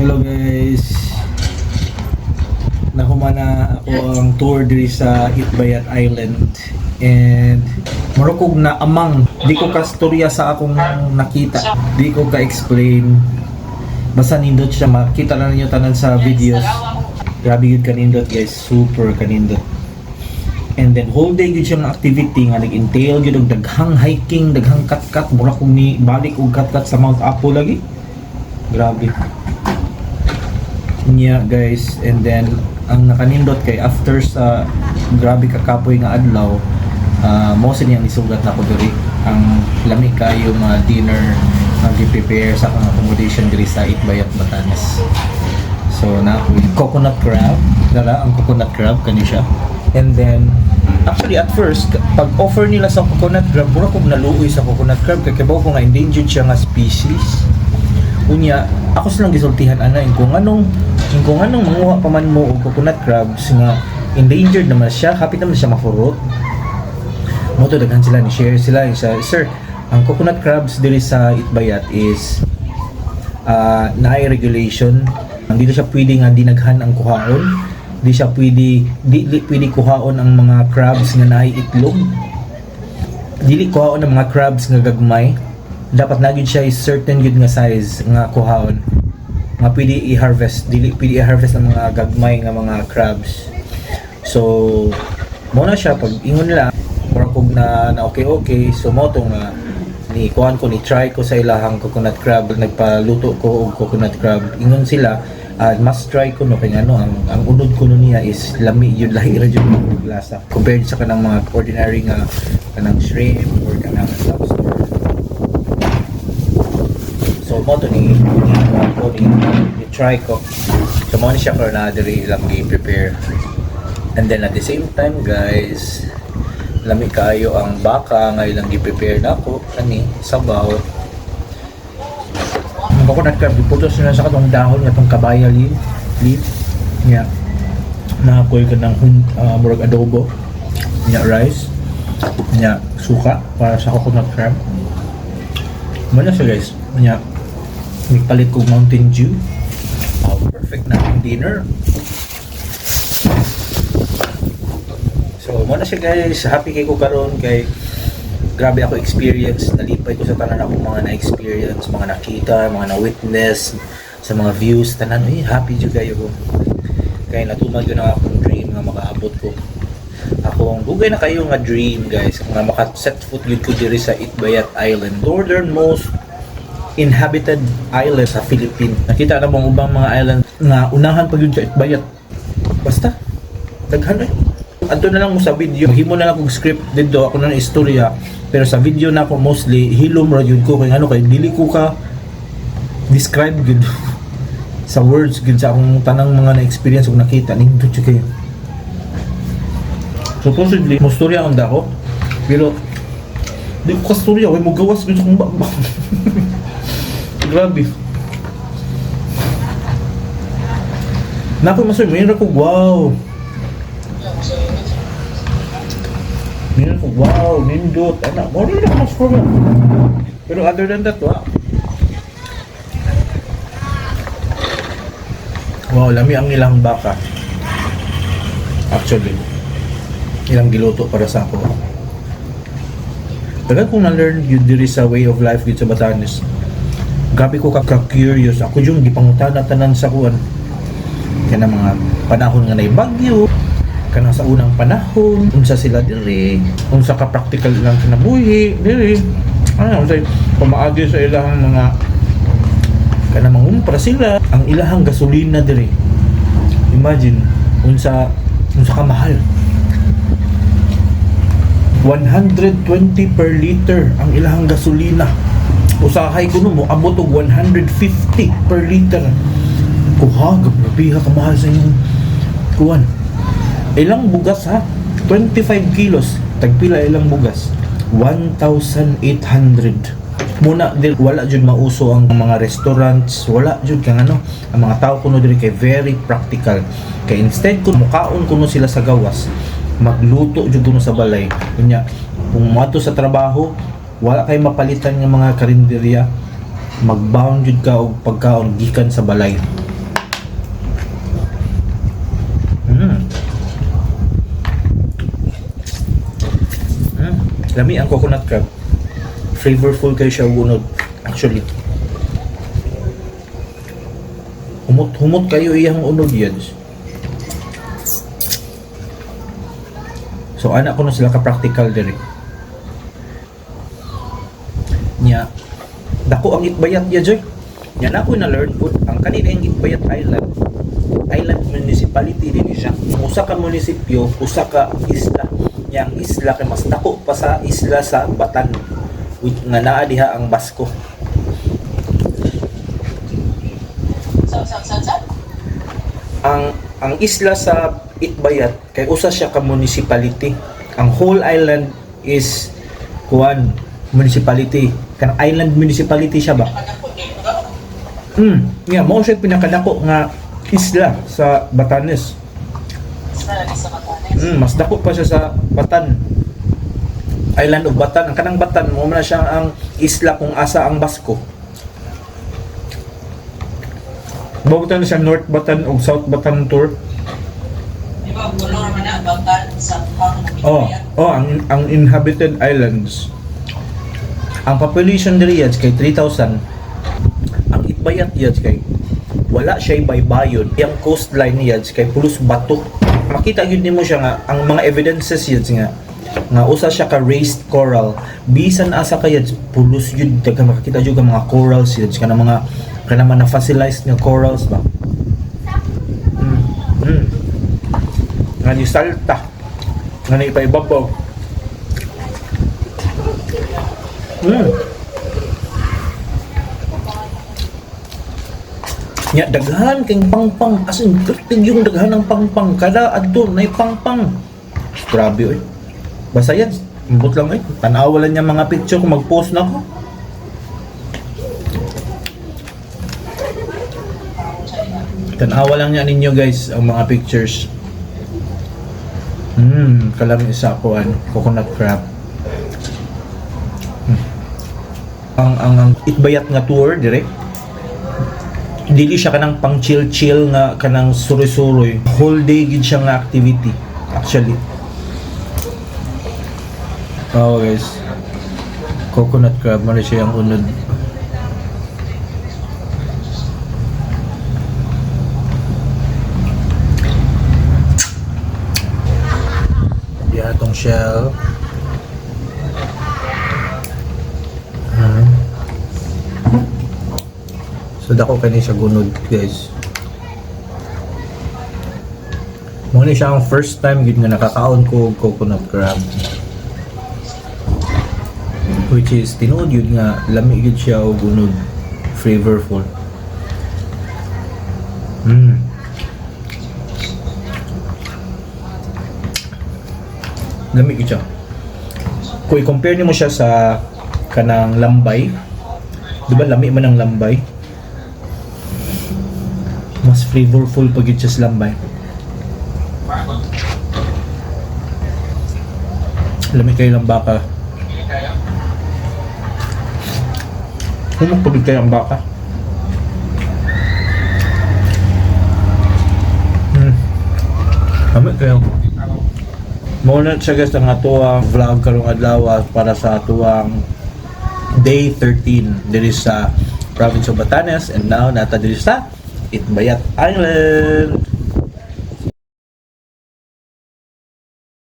Hello guys. Nahumana ako ang tour diri sa Itbayat Island and marukog na amang di ko kastorya sa akong nakita. Di ko ka-explain. Basta nindot siya, makita na ninyo tanan sa videos. Grabe yun kanindot guys, super kanindot. And then whole day yun siyang activity nga nag-entail yun og daghang hiking, daghang kat-kat, mura kong ni balik og kat-kat sa Mount Apo lagi. Grabe niya guys. And then ang nakanindot kay after sa grabe kakapoy nga adlaw, mo sa niyang isugat na ko diri ang lami kayo mga dinner nga gi-prepare sa akong accommodation diri sa Itbayat, Batanes. So na coconut crab, dala ang coconut crab kani siya. And then actually at first pag offer nila sa coconut crab, mura kog naluoy sa coconut crab kay kibaw ko nga endangered siya nga species. Unya ako silang gisultihan ana kung anong manguha pa man mo og coconut crabs nga endangered naman siya, hapit naman siya mafurot. Mo to daghan sila ni share sila sa sir, ang coconut crabs diri sa Itbayat is naay regulation. Hindi siya pwede nga dinaghan ang kuhaon. Di siya pwede pwede kuhaon ang mga crabs nga naay itlog. Dili kuhaon ang mga crabs nga gagmay. Dapat na gyud siya is certain gyud nga size nga kuhaon nga pwede i-harvest. Dili pwede i-harvest ang mga gagmay nga mga crabs. So mo na siya pag ingon nila mura kog na okay. So mo to nga ni kuan ko, ni try ko sa ilahang coconut crab, nagpaluto ko og coconut crab. Ingon sila must try ko no kay ano ang unod ko niya is lami yun, lahi ra jud ang lasa compared sa kanang mga ordinary nga kanang shrimp or kanang lobster. So mo to ni try ko. So mo ni siya karon na diri ilang gi-prepare. And then at the same time guys, lami kaayo ang baka nga ilang gi-prepare nako ani sabaw. Ang coconut crab iputos na sa katong dahon nga tong kabaya leaf nya na koy kanang murag adobo nya rice nya suka para sa coconut crab. Mana siya guys nya palit ko Mountain Dew. Perfect na ang dinner. So muna siya guys, happy kay ko karon kay grabe ako experience, nalipay ko sa tanan akong mga na-experience, mga nakita, mga na-witness sa mga views tanan. Happy jud kayo ko kay natumag yun ang akong dream nga makaabot ko. Akong dugay na kayo nga dream guys nga maka-set foot yun ko diri sa Itbayat Island, northernmost inhabited island sa Philippines. Nakita na mong ubang mga island nga unahan pa yun sa Itbayat. Basta daghan adto na lang mo sa video, himo na lang kog script dito, ako na istorya, pero sa video na ako mostly hilom ra jud ko kay ano kay dili ko ka describe gud sa words gud sa akong tanang mga na-experience ug nakita nindot jud kayo. Supposedly mo storya ang dako, pero di ko kastorya, way mo gawas gud sa akong bakbak. Grabe. Napo masoy mo yun ko, wow. Nindot ko, wow, nindot. Anak, mo rin na mas formal. Pero other than that, wow, lami ang ilang baka. Actually, ilang giluto para sa ako. Dagan kong na-learn yun diri sa way of life dito sa Batanes. Grabe ko ka-curious. Ako yung gipangutan-tanan sa kuwan. Kaya na mga panahon nga na bagyo, kana sa unang panahon, unsa sila diri, unsa ka practical lang kinabuhi diri. Ano say pamaagi sa ilahang mga kana mangumpra sila ang ilahang gasolina diri. Imagine unsa ka mahal. 120 per liter ang ilahang gasolina. Usahay ko mo abot og 150 per liter. Kuhagap na piha ka mahal sa inyong kuwan. Ilang bugas ha? 25 kilos. Tagpila ilang bugas? 1,800. Muna dil wala jud mauso ang mga restaurants, wala jud kang ano. Ang mga tao kuno diri kay very practical. Kay instead kun mukaon kuno sila sa gawas, magluto jud kuno sa balay. Kunya, kung mato sa trabaho, wala kay mapalitan nga mga karinderya, magbaon jud ka og pagkaon gikan sa balay. Lami ang coconut crab. Flavorful kayo siya unod. Actually. Humot kayo iyang unod yan. So anak ko na sila ka-practical dire. Nya dako ang Itbayat ya joy. Nya na ako na learn po ang kanina yung Itbayat Island municipality din siya. Usa ka munisipyo, usa ka isla. Yang isla kay mas dako pa sa isla sa Batan. Nga naa diha ang Basco. Ang isla sa Itbayat kay usa siya ka municipality. Ang whole island is municipality. Kan island municipality siya ba? Yeah, mo siya pinakadako nga isla sa Batanes. Mas dako pa siya sa Batan. Island of Batan. Ang kanang Batan mo na siya ang isla kung asa ang Basco. Bagutan na siya North Batan o South Batan tour. Di ba, color man na, Batan, Sampang, ang inhabited islands. Ang population diri yads kay 3,000. Ang Itbayat yads kay wala siya baybayon. Yang coastline yads kay pulos bato. Makita gyud nimo siya nga ang mga evidences yads nga usa siya ka raised coral. Bisan asa ka yads pulos gyud daghang makita jud ka mga corals yads kana mga na fossilized nga corals ba. Nga ni salta nga na ipaibabaw. Nya daghan kay pangpang as in kertig yung daghan ng pangpang kada adto nay pangpang. Grabe oy. Basta yan, imbot lang oy. Tanawalan niya mga picture kung mag-post na ko. Tanawa lang niya ninyo guys ang mga pictures. Kalam isa ko coconut crab. Ang Itbayat nga tour direct. Dili siya kanang pang chill nga kanang suroy-suroy. Whole day gid siya nga activity actually. Oh guys. Coconut crab mo siya ang unod. Atong shell. So dako kani siya gunod guys. Mo ni siya ang first time gid nga nakakaon ko og coconut crab. Which is tinuod yun nga lami gid siya og gunod, flavorful. Lami gid siya. Kung i-compare nimo siya sa kanang lambay, di ba lami man ang lambay? Mas flavorful pag gid siya sa lambay. Lami kayo lang baka. Humok pag kayo ang baka. Lami kayo. Muna siya guys ang atuang vlog karong adlaw para sa atuang day 13 diri sa province of Batanes, and now nata diri sa Itbayat Island.